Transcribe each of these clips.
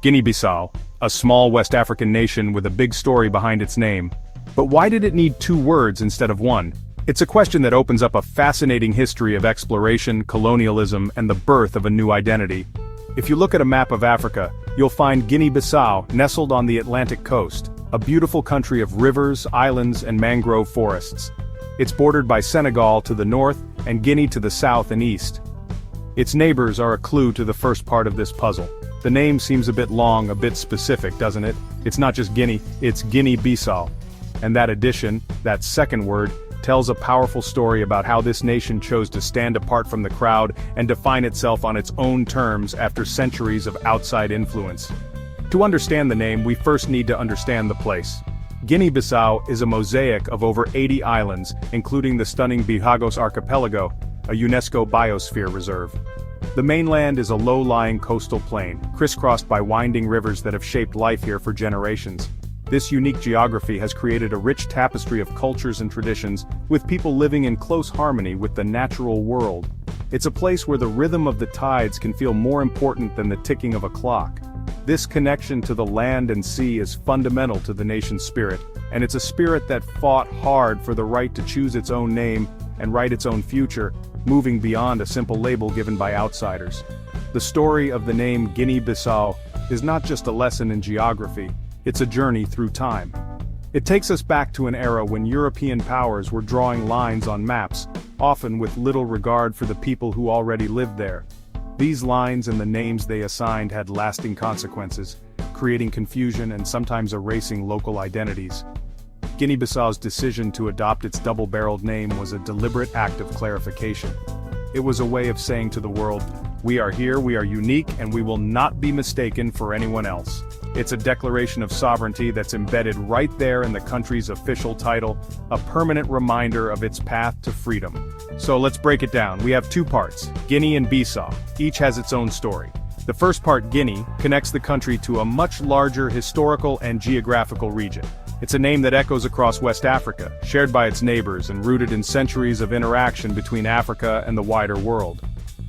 Guinea-Bissau, a small West African nation with a big story behind its name. But why did it need two words instead of one? It's a question that opens up a fascinating history of exploration, colonialism, and the birth of a new identity. If you look at a map of Africa, you'll find Guinea-Bissau nestled on the Atlantic coast, a beautiful country of rivers, islands, and mangrove forests. It's bordered by Senegal to the north and Guinea to the south and east. Its neighbors are a clue to the first part of this puzzle. The name seems a bit long, a bit specific, doesn't it? It's not just Guinea, it's Guinea-Bissau. And that addition, that second word, tells a powerful story about how this nation chose to stand apart from the crowd and define itself on its own terms after centuries of outside influence. To understand the name, we first need to understand the place. Guinea-Bissau is a mosaic of over 80 islands, including the stunning Bijagos Archipelago, a UNESCO biosphere reserve. The mainland is a low-lying coastal plain, crisscrossed by winding rivers that have shaped life here for generations. This unique geography has created a rich tapestry of cultures and traditions, with people living in close harmony with the natural world. It's a place where the rhythm of the tides can feel more important than the ticking of a clock. This connection to the land and sea is fundamental to the nation's spirit, and it's a spirit that fought hard for the right to choose its own name and write its own future, moving beyond a simple label given by outsiders. The story of the name Guinea-Bissau is not just a lesson in geography, it's a journey through time. It takes us back to an era when European powers were drawing lines on maps, often with little regard for the people who already lived there. These lines and the names they assigned had lasting consequences, creating confusion and sometimes erasing local identities. Guinea-Bissau's decision to adopt its double-barreled name was a deliberate act of clarification. It was a way of saying to the world, "We are here, we are unique, and we will not be mistaken for anyone else." It's a declaration of sovereignty that's embedded right there in the country's official title, a permanent reminder of its path to freedom. So let's break it down. We have two parts, Guinea and Bissau. Each has its own story. The first part, Guinea, connects the country to a much larger historical and geographical region. It's a name that echoes across West Africa, shared by its neighbors and rooted in centuries of interaction between Africa and the wider world.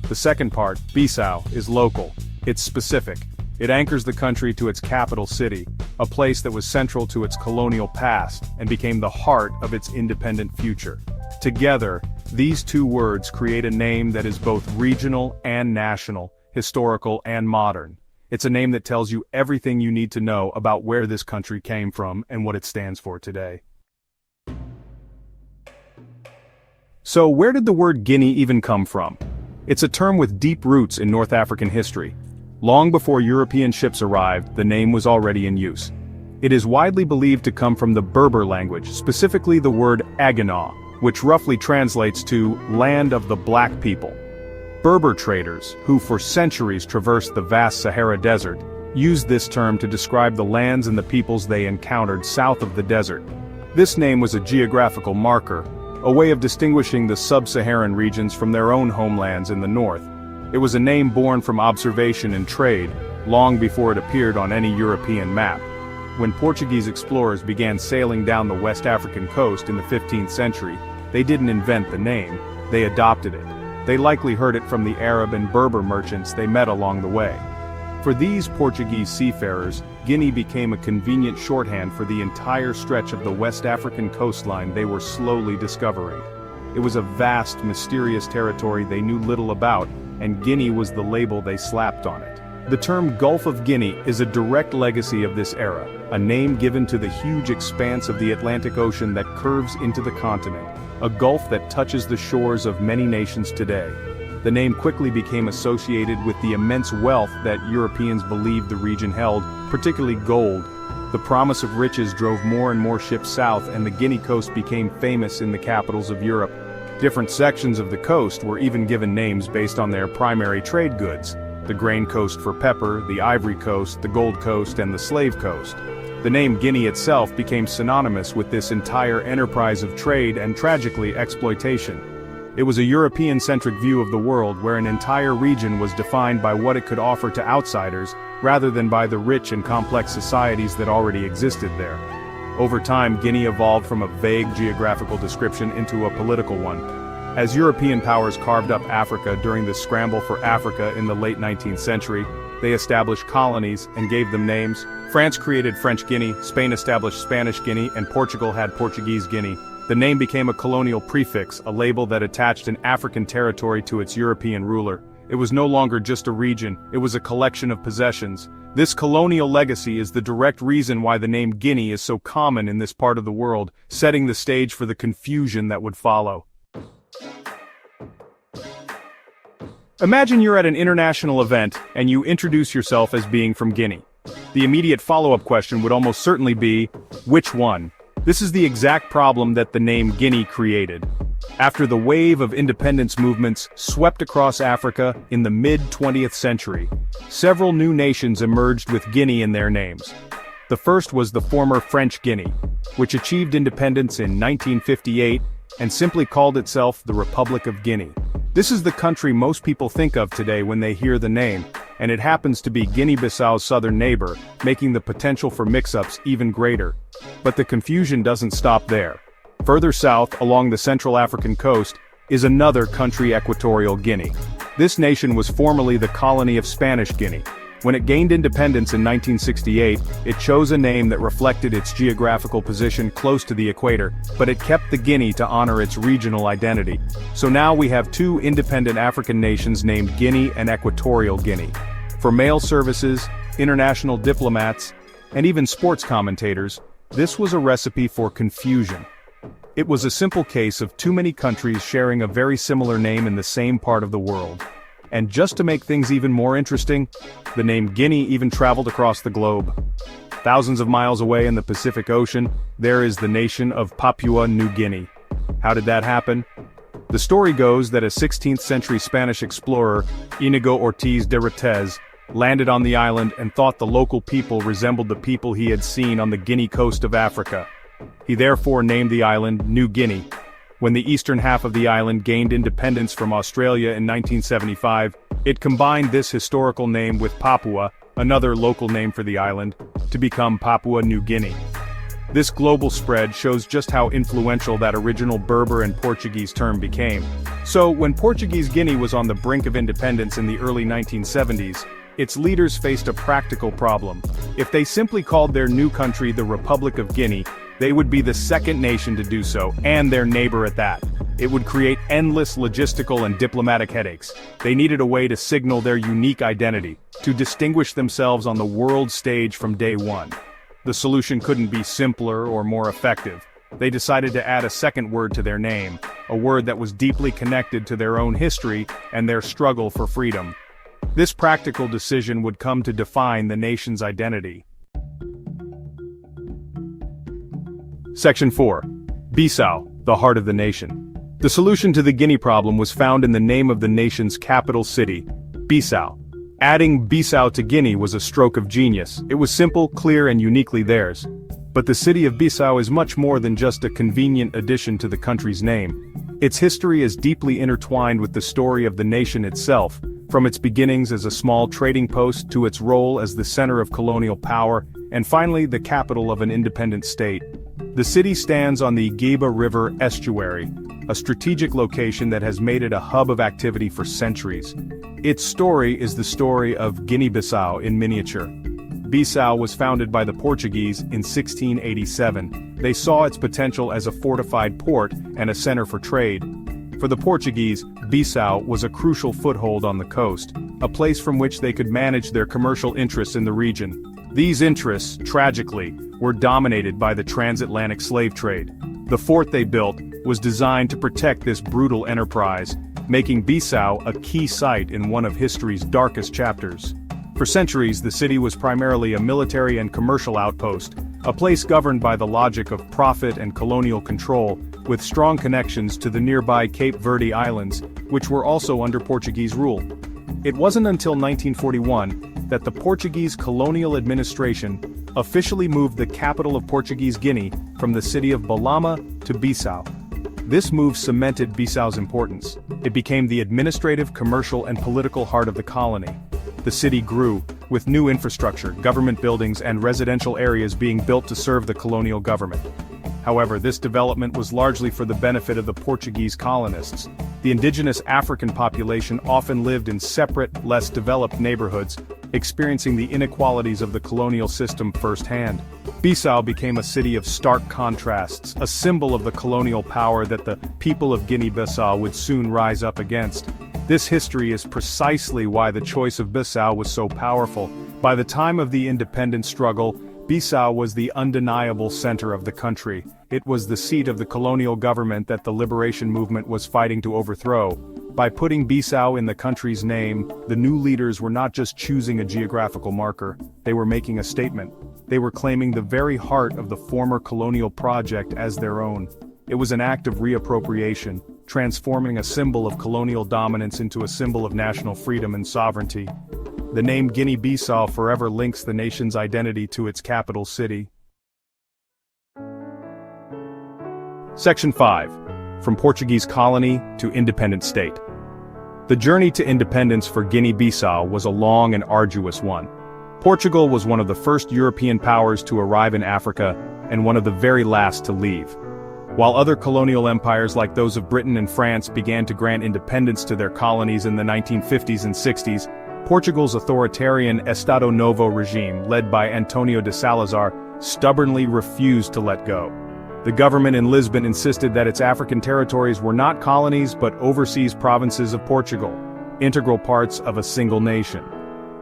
The second part, Bissau, is local. It's specific. It anchors the country to its capital city, a place that was central to its colonial past and became the heart of its independent future. Together, these two words create a name that is both regional and national, historical and modern. It's a name that tells you everything you need to know about where this country came from and what it stands for today. So where did the word Guinea even come from? It's a term with deep roots in North African history. Long before European ships arrived, the name was already in use. It is widely believed to come from the Berber language, specifically the word Agana, which roughly translates to land of the black people. Berber traders, who for centuries traversed the vast Sahara Desert, used this term to describe the lands and the peoples they encountered south of the desert. This name was a geographical marker, a way of distinguishing the sub-Saharan regions from their own homelands in the north. It was a name born from observation and trade, long before it appeared on any European map. When Portuguese explorers began sailing down the West African coast in the 15th century, they didn't invent the name, they adopted it. They likely heard it from the Arab and Berber merchants they met along the way. For these Portuguese seafarers, Guinea became a convenient shorthand for the entire stretch of the West African coastline they were slowly discovering. It was a vast, mysterious territory they knew little about, and Guinea was the label they slapped on it. The term Gulf of Guinea is a direct legacy of this era, a name given to the huge expanse of the Atlantic Ocean that curves into the continent, a gulf that touches the shores of many nations today. The name quickly became associated with the immense wealth that Europeans believed the region held, particularly gold. The promise of riches drove more and more ships south, and the Guinea coast became famous in the capitals of Europe. Different sections of the coast were even given names based on their primary trade goods: the grain coast for pepper, the ivory coast, the gold coast, and the slave coast. The name Guinea itself became synonymous with this entire enterprise of trade and, tragically, exploitation. It was a European-centric view of the world where an entire region was defined by what it could offer to outsiders, rather than by the rich and complex societies that already existed there. Over time, Guinea evolved from a vague geographical description into a political one. As European powers carved up Africa during the scramble for Africa in the late 19th century, they established colonies and gave them names. France created French Guinea, Spain established Spanish Guinea, and Portugal had Portuguese Guinea. The name became a colonial prefix, a label that attached an African territory to its European ruler. It was no longer just a region, it was a collection of possessions. This colonial legacy is the direct reason why the name Guinea is so common in this part of the world, setting the stage for the confusion that would follow. Imagine you're at an international event, and you introduce yourself as being from Guinea. The immediate follow-up question would almost certainly be, which one? This is the exact problem that the name Guinea created. After the wave of independence movements swept across Africa in the mid-20th century, several new nations emerged with Guinea in their names. The first was the former French Guinea, which achieved independence in 1958 and simply called itself the Republic of Guinea. This is the country most people think of today when they hear the name, and it happens to be Guinea Bissau's southern neighbor, making the potential for mix-ups even greater. But the confusion doesn't stop there. Further south, along the Central African coast, is another country, Equatorial Guinea. This nation was formerly the colony of Spanish Guinea. When it gained independence in 1968, it chose a name that reflected its geographical position close to the equator, but it kept the Guinea to honor its regional identity. So now we have two independent African nations named Guinea and Equatorial Guinea. For mail services, international diplomats, and even sports commentators, this was a recipe for confusion. It was a simple case of too many countries sharing a very similar name in the same part of the world. And just to make things even more interesting, the name Guinea even traveled across the globe. Thousands of miles away in the Pacific Ocean, there is the nation of Papua New Guinea. How did that happen? The story goes that a 16th century Spanish explorer, Inigo Ortiz de Retez, landed on the island and thought the local people resembled the people he had seen on the Guinea coast of Africa. He therefore named the island New Guinea. When the eastern half of the island gained independence from Australia in 1975, it combined this historical name with Papua, another local name for the island, to become Papua New Guinea. This global spread shows just how influential that original Berber and Portuguese term became. So, when Portuguese Guinea was on the brink of independence in the early 1970s, its leaders faced a practical problem. If they simply called their new country the Republic of Guinea, they would be the second nation to do so, and their neighbor at that. It would create endless logistical and diplomatic headaches. They needed a way to signal their unique identity, to distinguish themselves on the world stage from day one. The solution couldn't be simpler or more effective. They decided to add a second word to their name, a word that was deeply connected to their own history and their struggle for freedom. This practical decision would come to define the nation's identity. Section 4. Bissau, the heart of the nation. The solution to the Guinea problem was found in the name of the nation's capital city, Bissau. Adding Bissau to Guinea was a stroke of genius. It was simple, clear, and uniquely theirs. But the city of Bissau is much more than just a convenient addition to the country's name. Its history is deeply intertwined with the story of the nation itself, from its beginnings as a small trading post to its role as the center of colonial power, and finally the capital of an independent state. The city stands on the Guiba River estuary, a strategic location that has made it a hub of activity for centuries. Its story is the story of Guinea-Bissau in miniature. Bissau was founded by the Portuguese in 1687. They saw its potential as a fortified port and a center for trade. For the Portuguese, Bissau was a crucial foothold on the coast, a place from which they could manage their commercial interests in the region. These interests, tragically, were dominated by the transatlantic slave trade. The fort they built was designed to protect this brutal enterprise, making Bissau a key site in one of history's darkest chapters. For centuries, the city was primarily a military and commercial outpost, a place governed by the logic of profit and colonial control, with strong connections to the nearby Cape Verde Islands, which were also under Portuguese rule. It wasn't until 1941 that the Portuguese colonial administration officially moved the capital of Portuguese Guinea from the city of Balama to Bissau. This move cemented Bissau's importance. It became the administrative, commercial, and political heart of the colony. The city grew, with new infrastructure, government buildings, and residential areas being built to serve the colonial government. However, this development was largely for the benefit of the Portuguese colonists. The indigenous African population often lived in separate, less developed neighborhoods, experiencing the inequalities of the colonial system firsthand. Bissau became a city of stark contrasts, a symbol of the colonial power that the people of Guinea-Bissau would soon rise up against. This history is precisely why the choice of Bissau was so powerful. By the time of the independence struggle, Bissau was the undeniable center of the country. It was the seat of the colonial government that the liberation movement was fighting to overthrow. By putting Bissau in the country's name, the new leaders were not just choosing a geographical marker, they were making a statement. They were claiming the very heart of the former colonial project as their own. It was an act of reappropriation, transforming a symbol of colonial dominance into a symbol of national freedom and sovereignty. The name Guinea-Bissau forever links the nation's identity to its capital city. Section 5. From Portuguese colony to independent state. The journey to independence for Guinea-Bissau was a long and arduous one. Portugal was one of the first European powers to arrive in Africa, and one of the very last to leave. While other colonial empires like those of Britain and France began to grant independence to their colonies in the 1950s and 60s, Portugal's authoritarian Estado Novo regime, led by António de Salazar, stubbornly refused to let go. The government in Lisbon insisted that its African territories were not colonies but overseas provinces of Portugal, integral parts of a single nation.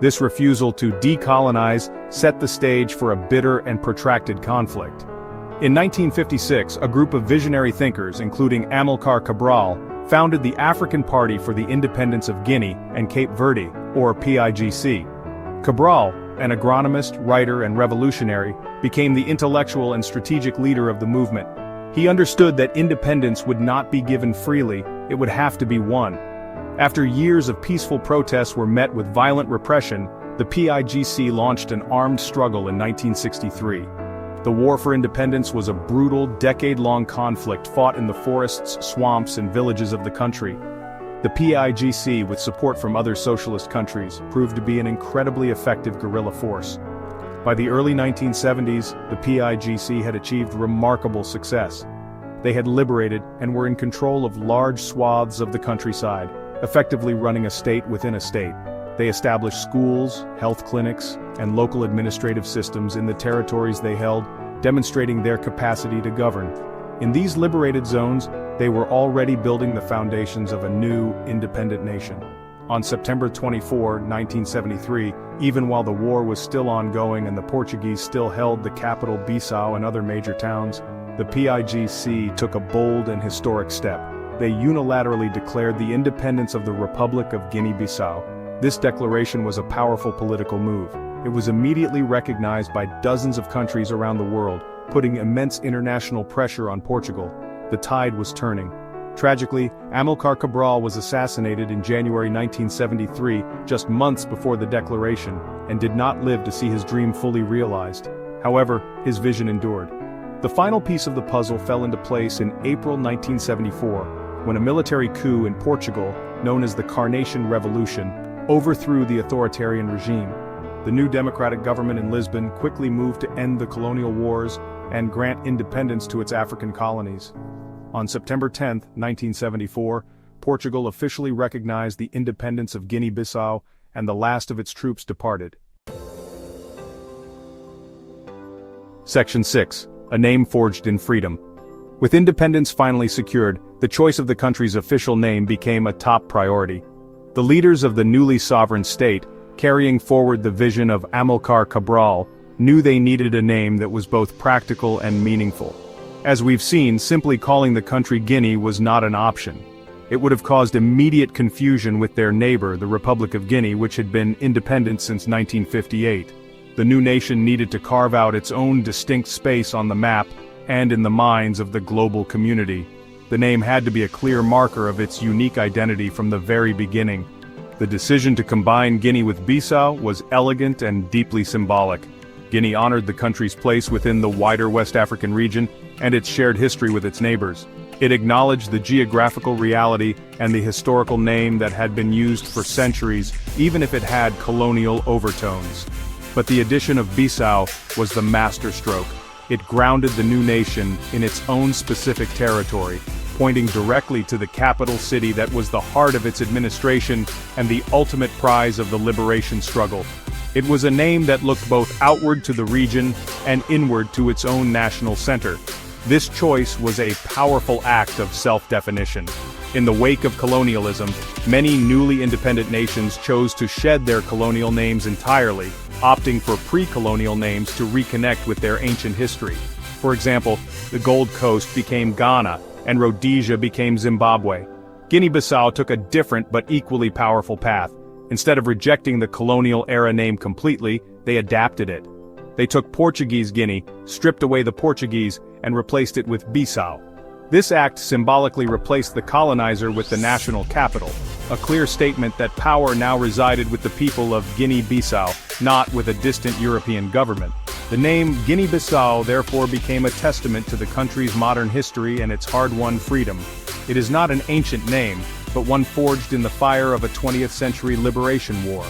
This refusal to decolonize set the stage for a bitter and protracted conflict. In 1956, a group of visionary thinkers, including Amilcar Cabral, founded the African Party for the Independence of Guinea and Cape Verde, or PIGC. Cabral, an agronomist, writer, and revolutionary, became the intellectual and strategic leader of the movement. He understood that independence would not be given freely, it would have to be won. After years of peaceful protests were met with violent repression, the PIGC launched an armed struggle in 1963. The War for Independence was a brutal, decade-long conflict fought in the forests, swamps, and villages of the country. The PIGC, with support from other socialist countries, proved to be an incredibly effective guerrilla force. By the early 1970s, the PIGC had achieved remarkable success. They had liberated and were in control of large swaths of the countryside, effectively running a state within a state. They established schools, health clinics, and local administrative systems in the territories they held, demonstrating their capacity to govern. In these liberated zones, they were already building the foundations of a new, independent nation. On September 24, 1973, even while the war was still ongoing and the Portuguese still held the capital Bissau and other major towns, the PIGC took a bold and historic step. They unilaterally declared the independence of the Republic of Guinea-Bissau. This declaration was a powerful political move. It was immediately recognized by dozens of countries around the world, putting immense international pressure on Portugal. The tide was turning. Tragically, Amilcar Cabral was assassinated in January 1973, just months before the declaration, and did not live to see his dream fully realized. However, his vision endured. The final piece of the puzzle fell into place in April 1974, when a military coup in Portugal, known as the Carnation Revolution, overthrew the authoritarian regime. The new democratic government in Lisbon quickly moved to end the colonial wars and grant independence to its African colonies. On September 10, 1974, Portugal officially recognized the independence of Guinea-Bissau, and the last of its troops departed. Section 6. A name forged in freedom. With independence finally secured, the choice of the country's official name became a top priority. The leaders of the newly sovereign state, carrying forward the vision of Amilcar Cabral, knew they needed a name that was both practical and meaningful. As we've seen, simply calling the country Guinea was not an option. It would have caused immediate confusion with their neighbor, the Republic of Guinea, which had been independent since 1958. The new nation needed to carve out its own distinct space on the map and in the minds of the global community. The name had to be a clear marker of its unique identity from the very beginning. The decision to combine Guinea with Bissau was elegant and deeply symbolic. Guinea honored the country's place within the wider West African region and its shared history with its neighbors. It acknowledged the geographical reality and the historical name that had been used for centuries, even if it had colonial overtones. But the addition of Bissau was the masterstroke. It grounded the new nation in its own specific territory, pointing directly to the capital city that was the heart of its administration and the ultimate prize of the liberation struggle. It was a name that looked both outward to the region and inward to its own national center. This choice was a powerful act of self-definition. In the wake of colonialism, many newly independent nations chose to shed their colonial names entirely, opting for pre-colonial names to reconnect with their ancient history. For example, the Gold Coast became Ghana, and Rhodesia became Zimbabwe. Guinea-Bissau took a different but equally powerful path. Instead of rejecting the colonial-era name completely, they adapted it. They took Portuguese Guinea, stripped away the Portuguese, and replaced it with Bissau. This act symbolically replaced the colonizer with the national capital, a clear statement that power now resided with the people of Guinea-Bissau, not with a distant European government. The name Guinea-Bissau therefore became a testament to the country's modern history and its hard-won freedom. It is not an ancient name, but one forged in the fire of a 20th-century liberation war.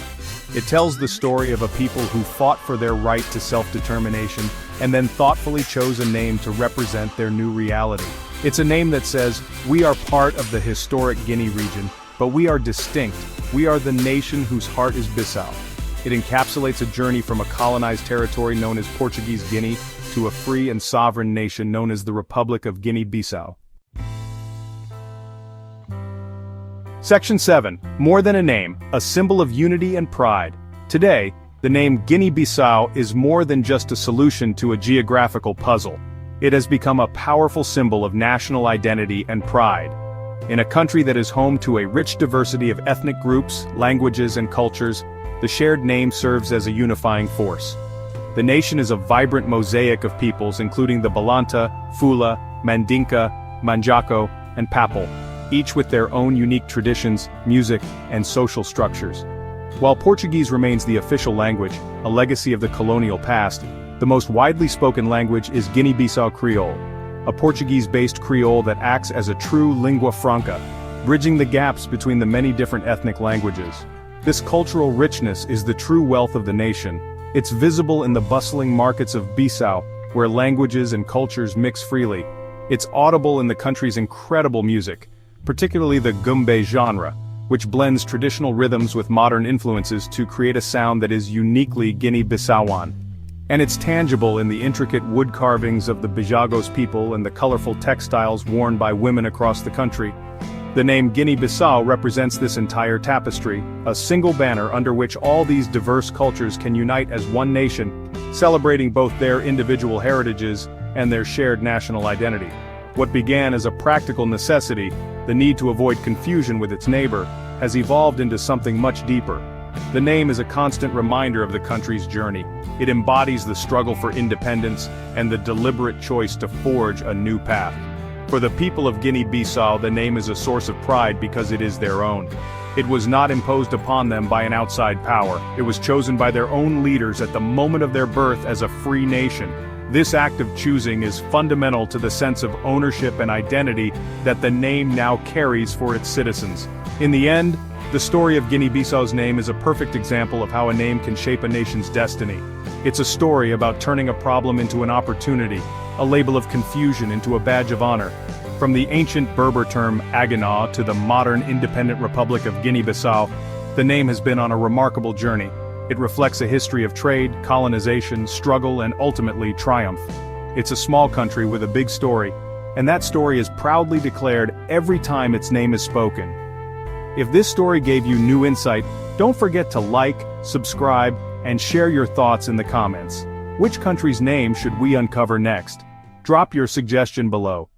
It tells the story of a people who fought for their right to self-determination and then thoughtfully chose a name to represent their new reality. It's a name that says, we are part of the historic Guinea region, but we are distinct. We are the nation whose heart is Bissau. It encapsulates a journey from a colonized territory known as Portuguese Guinea to a free and sovereign nation known as the Republic of Guinea-Bissau. Section 7. More than a name, a symbol of unity and pride. Today, the name Guinea-Bissau is more than just a solution to a geographical puzzle. It has become a powerful symbol of national identity and pride. In a country that is home to a rich diversity of ethnic groups, languages, and cultures, the shared name serves as a unifying force. The nation is a vibrant mosaic of peoples including the Balanta, Fula, Mandinka, Manjaco, and Papel, each with their own unique traditions, music, and social structures. While Portuguese remains the official language, a legacy of the colonial past, the most widely spoken language is Guinea-Bissau Creole, a Portuguese-based Creole that acts as a true lingua franca, bridging the gaps between the many different ethnic languages. This cultural richness is the true wealth of the nation. It's visible in the bustling markets of Bissau, where languages and cultures mix freely. It's audible in the country's incredible music, particularly the Gumbe genre, which blends traditional rhythms with modern influences to create a sound that is uniquely Guinea-Bissauan. And it's tangible in the intricate wood carvings of the Bijagos people and the colorful textiles worn by women across the country. The name Guinea-Bissau represents this entire tapestry, a single banner under which all these diverse cultures can unite as one nation, celebrating both their individual heritages and their shared national identity. What began as a practical necessity, the need to avoid confusion with its neighbor, has evolved into something much deeper. The name is a constant reminder of the country's journey. It embodies the struggle for independence and the deliberate choice to forge a new path. For the people of Guinea-Bissau, the name is a source of pride because it is their own. It was not imposed upon them by an outside power. It was chosen by their own leaders at the moment of their birth as a free nation. This act of choosing is fundamental to the sense of ownership and identity that the name now carries for its citizens. In the end, the story of Guinea-Bissau's name is a perfect example of how a name can shape a nation's destiny. It's a story about turning a problem into an opportunity, a label of confusion into a badge of honor. From the ancient Berber term Agana to the modern independent Republic of Guinea-Bissau, the name has been on a remarkable journey. It reflects a history of trade, colonization, struggle, and ultimately triumph. It's a small country with a big story, and that story is proudly declared every time its name is spoken. If this story gave you new insight, don't forget to like, subscribe, and share your thoughts in the comments. Which country's name should we uncover next? Drop your suggestion below.